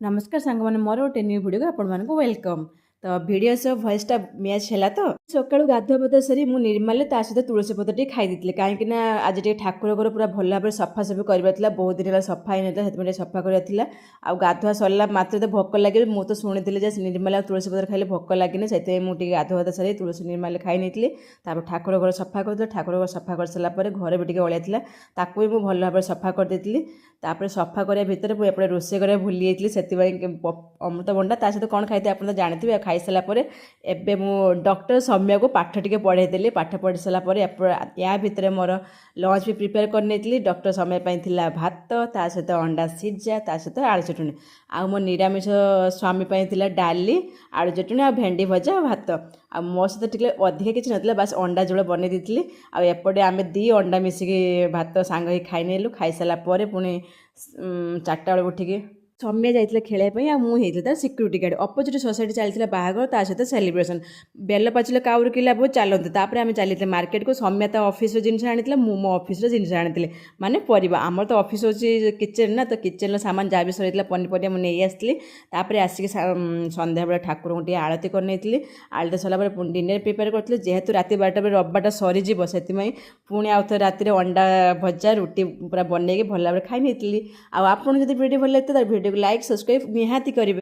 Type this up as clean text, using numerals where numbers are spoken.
नमस्कार सांग मैंने मोर गोटे न्यू वीडियो को आपण मानक वेलकम। तो वीडियो सह भॉइस टा मैच है तो सकाळू गाधुआ पाधुआ सरी मु निर्माल ता सहित तुलसी पत्र टी खाई देती कहीं आज टे ठाकुर घर पूरा भल भाव सफासफी करवा बहुत दिन है सफा ही ना से सफा करवा आ गाधुआ सरला मात्र तो भोक लगे मु तो शुणी निर्माल तुलसी पत्र खाइले भोक लगे से मुझे गाधुआ भात सारी तुलसी निर्माल खाई नहीं ठाकुर घर सफा कर ठाकुर घर सफा कर सारापर घर भी अलिया था ताकू भी मुझे भल भाव सफा करदेली सफा करने भितर मुझे रोसे कर भूली जाइली से अमृतभंडा ता सहित कौन खाई आप तो जानते खाई सारापर एबे मु डॉक्टर सौम्या को पाठ टिके पढ़े देली पाठ पढ़ी सारापर या भितर मोर लंच भी प्रिपेयर कर डॉक्टर समय पाई भात ता सहित अंडा सिझा ता सहित आलू चटणी आ मो निरामिष स्वामी पाई डाली आलू चटणी आ भेंडी भजा भात आ मो सहित टिके अधिक किसी ना बस अंडा झोल बन दी आएपटे आम दी अंडा मिसिकी भात सांग ही खाई नेलु खाई सारापर पुणी 4टा बेल उठिकी सौम्या जाइए खेलवाई मुझे तार सिक्यूरीटी गार्ड अपोजिट सोसाइटी चलता बाहागर ता सहित सेलिब्रेशन बेल पाचिल काउर किला बहुत चलते तापर आम चलते मार्केट को सौम्या तो ऑफिस जिन आनी मो ऑफिस जिन आनी माने परिवा आमर तो ऑफिस होची किचन ना तो किचन सामान जहाँ भी सर पनीपरिया मुझे नहीं आसती आसिक सन्ध्या बेले ठाकुर को आरती कर आरती सरला डिनर प्रिपेयर करी जेहेतु राति 12टा बेले रविवार सरीज से पुणी आउ थे राति अंडा भजा रुटी पूरा बनई भल भाव खाई नहीं आपको जब वीडियो भल लगे तो वीडियो को लाइक सब्सक्राइब निहाती करेंगे।